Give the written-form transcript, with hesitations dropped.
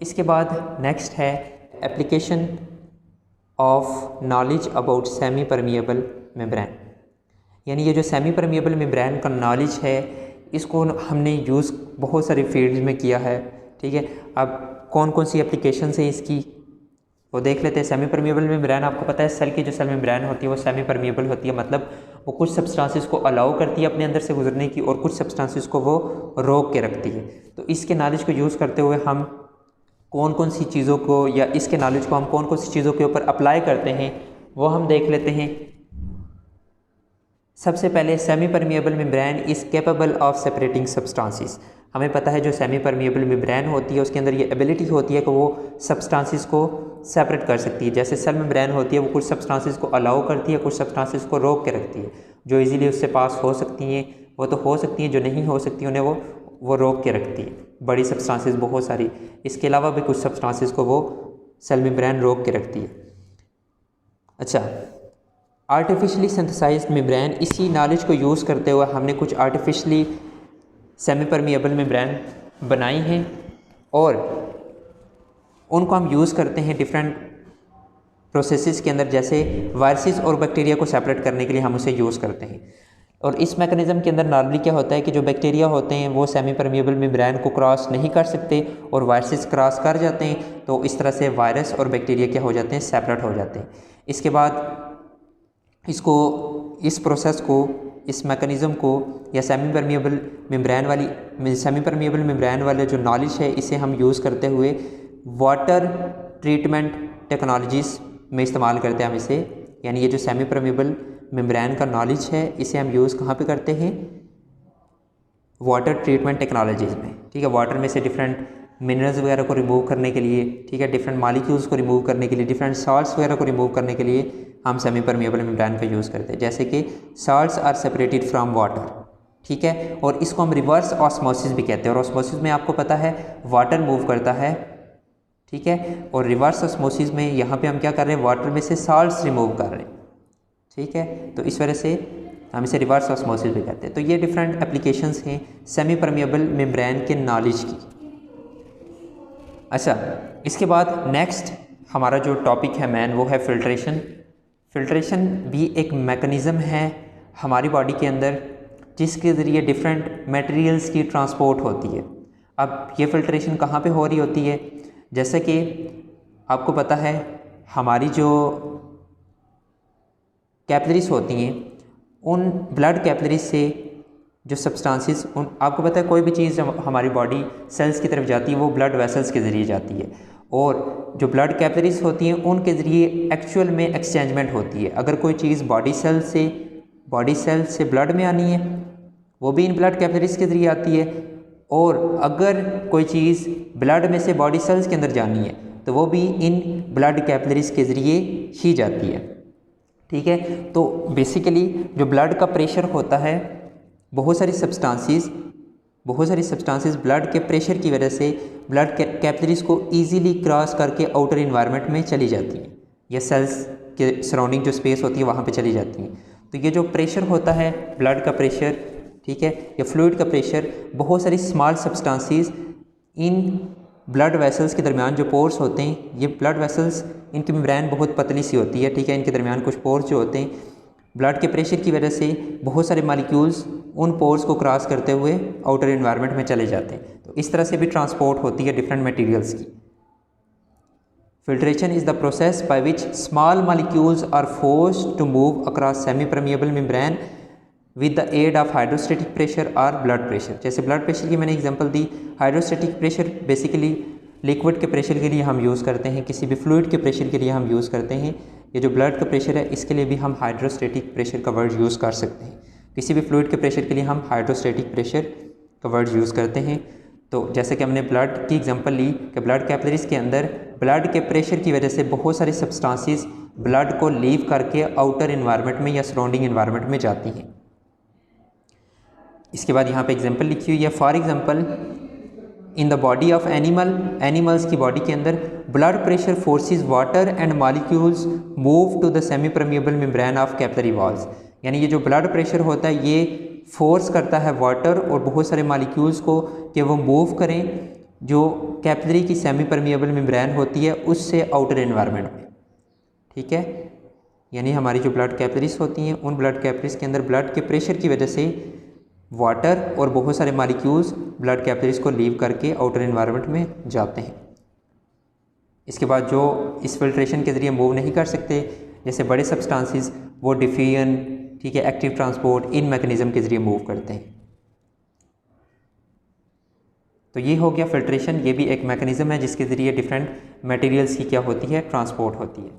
इसके बाद नेक्स्ट है application of knowledge about semi permeable membrane. यानी ये जो सेमी परमिएबल मेम्ब्रेन का नॉलेज है इसको हमने यूज़ बहुत सारी फील्ड्स में किया है। ठीक है, अब कौन कौन सी एप्लीकेशन है इसकी वो देख लेते हैं। सेमी परमिएबल मेम्ब्रेन आपको पता है सेल की जो सेल मेम्ब्रेन होती है वो सेमी परमिएबल होती है, मतलब वो कुछ सब्सटेंसेस को अलाउ करती है अपने अंदर से गुजरने की और कुछ सब्सटेंसेस को वो रोक के रखती है। तो इसके नॉलेज को यूज़ करते हुए हम कौन कौन सी चीज़ों को या इसके नॉलेज को हम कौन कौन सी चीज़ों के ऊपर अप्लाई करते हैं वो हम देख लेते हैं। सबसे पहले semi permeable membrane is capable of separating substances. हमें पता है जो सेमी परमिएबल मेम्ब्रेन होती है उसके अंदर ये एबिलिटी होती है कि वो सब्सटेंसेस को सेपरेट कर सकती है। जैसे सेल मेम्ब्रेन होती है वो कुछ सब्सटेंसेस को अलाउ करती है, कुछ सब्सटेंसेस को रोक के रखती है। जो इजीली उससे पास हो सकती हैं वो तो हो सकती हैं, जो नहीं हो सकती उन्हें वो रोक के रखती है, बड़ी सब्सटेंसेस बहुत सारी। इसके अलावा भी कुछ सब्सटेंसेस को वो सेल मेम्ब्रेन रोक के रखती है। अच्छा, आर्टिफिशियली सिंथेसाइज्ड मेम्ब्रेन, इसी नॉलेज को यूज़ करते हुए हमने कुछ आर्टिफिशियली सेमी परमिएबल मेम्ब्रेन बनाई हैं और उनको हम यूज़ करते हैं डिफरेंट प्रोसेसेस के अंदर। जैसे वायरसेस और बैक्टीरिया को सेपरेट करने के लिए हम उसे यूज़ करते हैं। और इस मैकेनिज़्म के अंदर नॉर्मली क्या होता है कि जो बैक्टीरिया होते हैं वो सेमी परमिएबल मेम्ब्रेन को क्रॉस नहीं कर सकते और वायरसेस क्रॉस कर जाते हैं, तो इस तरह से वायरस और बैक्टीरिया क्या हो जाते हैं, सेपरेट हो जाते हैं। इसके बाद इस प्रोसेस को, इस मैकेनिज़्म को या सेमी परमिएबल मेम्ब्रेन वाले जो नॉलेज है इसे हम यूज़ करते हुए वाटर ट्रीटमेंट टेक्नोलॉजीज़ में इस्तेमाल करते हैं हम इसे। यानी ये जो सेमी परमिएबल मेम्ब्रेन का नॉलेज है इसे हम यूज़ कहाँ पे करते हैं, वाटर ट्रीटमेंट टेक्नोलॉजीज़ में। ठीक है, वाटर में से डिफरेंट मिनरल्स वगैरह को रिमूव करने के लिए, ठीक है, डिफरेंट मॉलिक्यूल्स को रिमूव करने के लिए, डिफरेंट साल्ट्स वगैरह को रिमूव करने के लिए हम सेमी परमिएबल मेम्ब्रेन का यूज़ करते हैं। जैसे कि salts are separated from water, ठीक है, और इसको हम रिवर्स ऑस्मोसिस भी कहते हैं। और ऑस्मोसिस में आपको पता है वाटर मूव करता है, ठीक है, और रिवर्स ऑस्मोसिस में यहाँ पे हम क्या कर रहे हैं, वाटर में से साल्ट्स रिमूव कर रहे हैं। ठीक है, तो इस वजह से हम इसे रिवर्स ऑस्मोसिस भी कहते हैं। तो ये डिफरेंट एप्लीकेशंस हैं सेमी परमिएबल मेम्ब्रेन के नॉलेज की। अच्छा, इसके बाद नेक्स्ट हमारा जो टॉपिक है मैन वो है फिल्ट्रेशन। फिल्ट्रेशन भी एक मैकेनिज़्म है हमारी बॉडी के अंदर जिसके ज़रिए डिफरेंट मटेरियल्स की ट्रांसपोर्ट होती है। अब ये फिल्ट्रेशन कहाँ पे हो रही होती है, जैसे कि आपको पता है हमारी जो कैपिलरीज होती हैं उन ब्लड कैपिलरीज से जो सब्सटेंसेस, आपको पता है कोई भी चीज़ जब हमारी बॉडी सेल्स की तरफ जाती है वो ब्लड वेसल्स के ज़रिए जाती है, और जो ब्लड कैपिलरीज होती हैं उनके ज़रिए एक्चुअल में एक्सचेंजमेंट होती है। अगर कोई चीज़ बॉडी सेल से ब्लड में आनी है वो भी इन ब्लड कैपिलरीज के ज़रिए आती है, और अगर कोई चीज़ ब्लड में से बॉडी सेल्स के अंदर जानी है तो वो भी इन ब्लड कैपिलरीज के ज़रिए ही जाती है। ठीक है, तो बेसिकली जो ब्लड का प्रेशर होता है, बहुत सारी सब्सटेंसेस ब्लड के प्रेशर की वजह से ब्लड कैपिलरीज को इजीली क्रॉस करके आउटर इन्वायरमेंट में चली जाती हैं या सेल्स के सराउंडिंग जो स्पेस होती है वहाँ पे चली जाती हैं। तो ये जो प्रेशर होता है ब्लड का प्रेशर, ठीक है, या फ्लूइड का प्रेशर, बहुत सारी small substances in blood vessels के दरमियान जो पोर्स होते हैं, ये ब्लड वेसल्स इनकी मेम्ब्रेन बहुत पतली सी होती है, ठीक है, इनके दरमियान कुछ पोर्स जो होते हैं ब्लड के प्रेशर की वजह से बहुत सारे मॉलिक्यूल्स उन पोर्स को क्रॉस करते हुए आउटर एनवायरनमेंट में चले जाते हैं। तो इस तरह से भी ट्रांसपोर्ट होती है डिफरेंट मटेरियल्स की। Filtration is the process by which small molecules are forced to move across semi permeable membrane with the aid of hydrostatic pressure और ब्लड प्रेशर। जैसे ब्लड प्रेशर की मैंने एग्जांपल दी, हाइड्रोस्टेटिक प्रेशर बेसिकली लिक्विड के pressure के लिए हम use करते हैं, किसी भी फ्लूइड के प्रेशर के लिए हम यूज़ करते हैं। ये जो ब्लड का प्रेशर है इसके लिए भी हम हाइड्रोस्टेटिक प्रेशर का वर्ड यूज़ कर सकते हैं। किसी भी फ्लूइड के प्रेशर के लिए हम हाइड्रोस्टेटिक प्रेशर का वर्ड यूज़ करते हैं। तो जैसे कि हमने ब्लड की एग्जांपल ली कि ब्लड कैपिलरीज के अंदर ब्लड के प्रेशर की वजह से बहुत सारी सब्सटेंसेस ब्लड को लीव करके आउटर इन्वायरमेंट में या सराउंडिंग इन्वायरमेंट में जाती हैं। इसके बाद यहाँ पे एग्जांपल लिखी हुई है, for example in the body of animals की बॉडी के अंदर blood pressure forces water and molecules move to the semi permeable membrane of capillary walls. यानी ये जो ब्लड प्रेशर होता है ये फोर्स करता है वाटर और बहुत सारे मॉलिक्यूल्स को कि वो मूव करें जो कैपिलरी की सेमी परमिएबल मेम्ब्रेन होती है उससे आउटर एनवायरनमेंट में, ठीक है। यानी हमारी जो ब्लड कैपिलरीज होती हैं उन ब्लड कैपिलरीज के अंदर ब्लड के प्रेशर की वजह से वाटर और बहुत सारे मॉलिक्यूल्स ब्लड कैपिलरीज को लीव करके आउटर एनवायरनमेंट में जाते हैं। इसके बाद जो इस फिल्ट्रेशन के ज़रिए मूव नहीं कर सकते, जैसे बड़े सब्सटेंसेस, वो डिफिजन, ठीक है, एक्टिव ट्रांसपोर्ट, इन मैकेनिज़्म के ज़रिए मूव करते हैं। तो ये हो गया फिल्ट्रेशन। ये भी एक मैकेनिज़्म है जिसके ज़रिए डिफरेंट मटेरियल्स की क्या होती है, ट्रांसपोर्ट होती है।